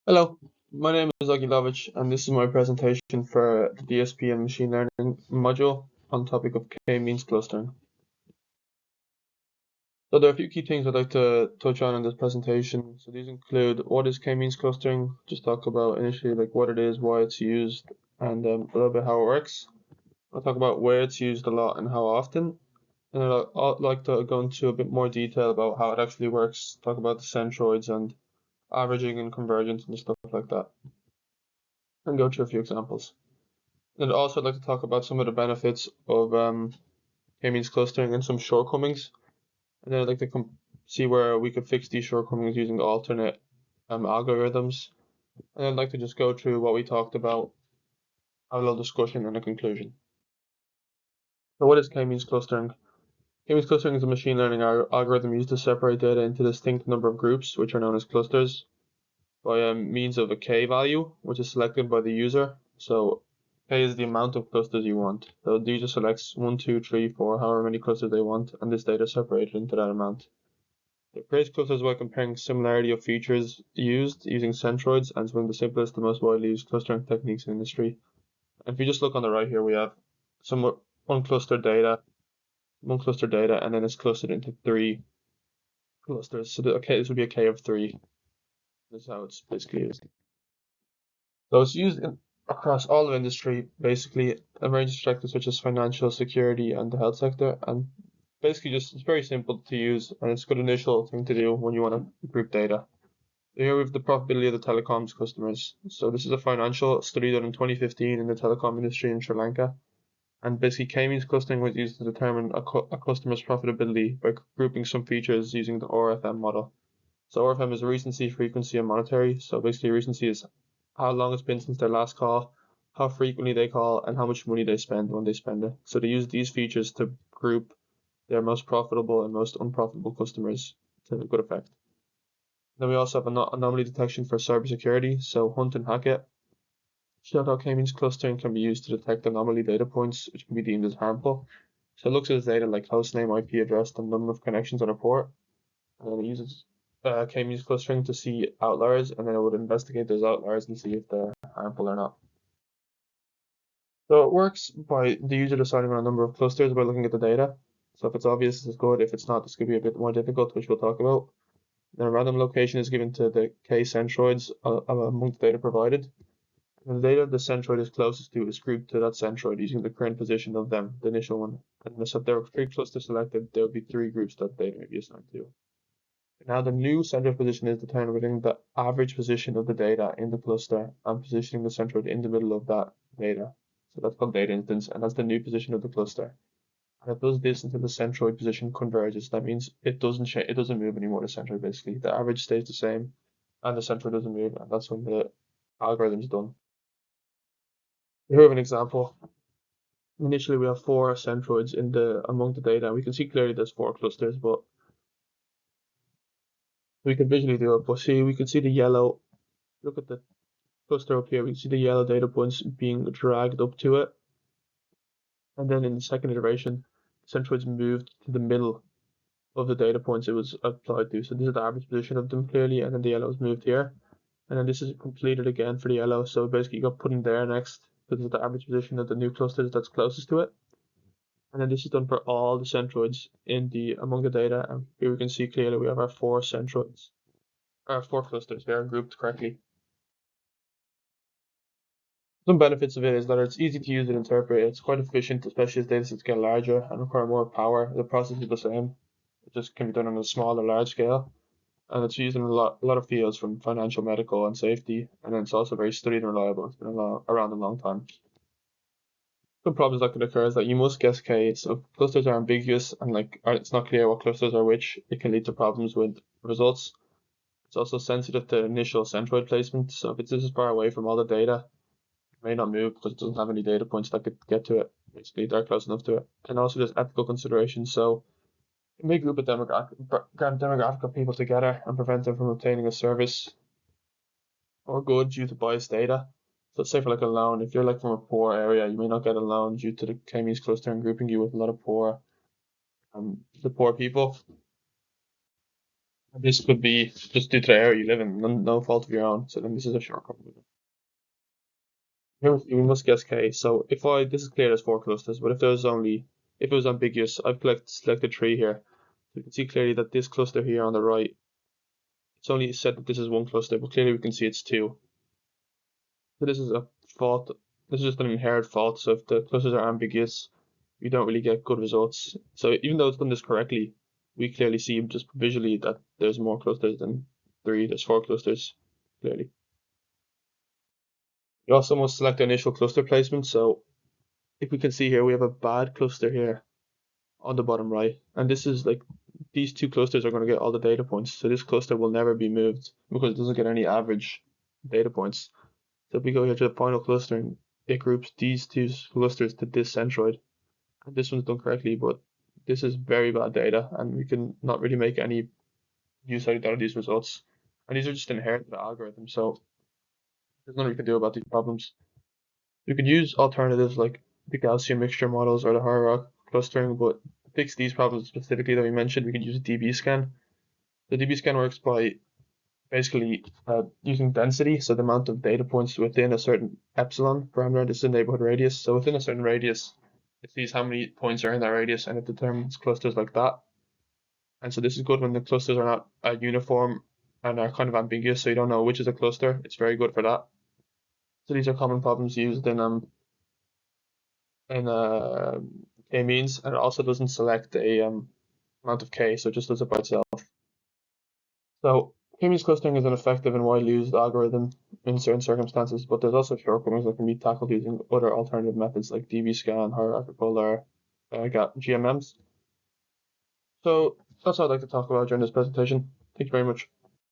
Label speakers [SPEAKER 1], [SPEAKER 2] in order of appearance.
[SPEAKER 1] Hello, my name is OgnjenLovic, and this is my presentation for the DSP and machine learning module on the topic of K-means clustering. So there are a few key things I'd like to touch on in this presentation. So these include what is K-means clustering, just talk about initially like what it is, why it's used, and a little bit how it works. I'll talk about where it's used a lot and how often, and I'd like to go into a bit more detail about how it actually works, talk about the centroids and averaging and convergence and stuff like that, and go through a few examples. And also, I'd like to talk about some of the benefits of K-means clustering and some shortcomings. And then I'd like to see where we could fix these shortcomings using alternate algorithms. And I'd like to just go through what we talked about, have a little discussion, and a conclusion. So, what is K-means clustering? K-means clustering is a machine learning algorithm used to separate data into a distinct number of groups, which are known as clusters, by means of a K value, which is selected by the user. So K is the amount of clusters you want. So the user selects 1, 2, 3, 4, however many clusters they want, and this data is separated into that amount. It creates clusters by comparing similarity of features used using centroids, and it's one of the simplest and most widely used clustering techniques in industry. And if you just look on the right here, we have some cluster data, and then it's clustered into 3 clusters. So this would be a K of 3. This is how it's basically used. So it's used across all of industry, basically a range of sectors such as financial, security, and the health sector. And basically, just it's very simple to use, and it's a good initial thing to do when you want to group data. Here we have the profitability of the telecoms customers. So this is a financial study done in 2015 in the telecom industry in Sri Lanka. And basically, K-means clustering was used to determine a customer's profitability by grouping some features using the RFM model. So RFM is recency, frequency, and monetary. So basically, recency is how long it's been since their last call, how frequently they call, and how much money they spend when they spend it. So they use these features to group their most profitable and most unprofitable customers to good effect. Then we also have anomaly detection for cybersecurity. So Hunt and Hackett showed how K-means clustering can be used to detect anomaly data points which can be deemed as harmful. So it looks at data like hostname, IP address, and number of connections on a port, and then it uses K-means clustering to see outliers, and then it would investigate those outliers and see if they're harmful or not. So it works by the user deciding on a number of clusters by looking at the data. So if it's obvious, it's good. If it's not, this could be a bit more difficult, which we'll talk about. Then a random location is given to the K centroids among the data provided. And the data the centroid is closest to is grouped to that centroid using the current position of them, the initial one. And if there were 3 clusters selected, there would be 3 groups that data may be assigned to. Now the new centroid position is determining the average position of the data in the cluster and positioning the centroid in the middle of that data. So that's called data instance, and that's the new position of the cluster. And it does this until the centroid position converges. That means it doesn't change, it doesn't move anymore. The centroid basically, the average stays the same, and the centroid doesn't move, and that's when the algorithm's done. Here we have an example. Initially, we have 4 centroids among the data. We can see clearly there's 4 clusters, but we can visually do it. But see, we can see the yellow. Look at the cluster up here. We can see the yellow data points being dragged up to it, and then in the second iteration, the centroids moved to the middle of the data points it was applied to. So this is the average position of them clearly, and then the yellow is moved here, and then this is completed again for the yellow. So basically, you got put in there next. This is the average position of the new clusters that's closest to it. And then this is done for all the centroids among the data, and here we can see clearly we have our 4 centroids, our 4 clusters. They are grouped correctly. Some benefits of it is that it's easy to use and interpret. It's quite efficient, especially as datasets get larger and require more power. The process is the same. It just can be done on a small or large scale, and it's used in a lot of fields from financial, medical, and safety. And then it's also very studied and reliable. It's been around a long time. Some problems that could occur is that you must guess K. So if clusters are ambiguous and it's not clear what clusters are which, it can lead to problems with results. It's also sensitive to initial centroid placement. So if it's this far away from all the data, it may not move because it doesn't have any data points that could get to it. Basically, they're close enough to it. And also there's ethical considerations. So it may group a demographic of people together and prevent them from obtaining a service or good due to biased data. So say for like a loan, if you're like from a poor area, you may not get a loan due to the Kmeans cluster and grouping you with a lot of the poor people. This could be just due to the area you live in, no fault of your own. So then this is a shortcut. Here we must guess K. So if this is clear as four clusters, but if it was ambiguous, I've selected three here. So you can see clearly that this cluster here on the right, it's only said that this is one cluster, but clearly we can see it's two. So this is a fault. This is just an inherent fault. So if the clusters are ambiguous, you don't really get good results. So even though it's done this correctly, we clearly see just visually that there's more clusters than three. There's four clusters, clearly. You also must select the initial cluster placement. So if we can see here, we have a bad cluster here on the bottom right. And this is like, these two clusters are going to get all the data points. So this cluster will never be moved because it doesn't get any average data points. So if we go here to the final clustering, it groups these two clusters to this centroid. And this one's done correctly, but this is very bad data, and we can not really make any use out of these results. And these are just inherent to the algorithm, so there's nothing we can do about these problems. You could use alternatives like the Gaussian mixture models or the hierarchical clustering, but to fix these problems specifically that we mentioned, we could use a DB-scan. The DB-scan works by basically using density, so the amount of data points within a certain epsilon parameter. This is a neighborhood radius. So within a certain radius, it sees how many points are in that radius, and it determines clusters like that. And so this is good when the clusters are not uniform and are kind of ambiguous, so you don't know which is a cluster. It's very good for that. So these are common problems used in Kmeans, and it also doesn't select a amount of k, so it just does it by itself. So Kmeans clustering is an effective and widely used algorithm in certain circumstances, but there's also shortcomings that can be tackled using other alternative methods like DB-scan, hierarchical, or GMMs. So that's all I'd like to talk about during this presentation. Thank you very much.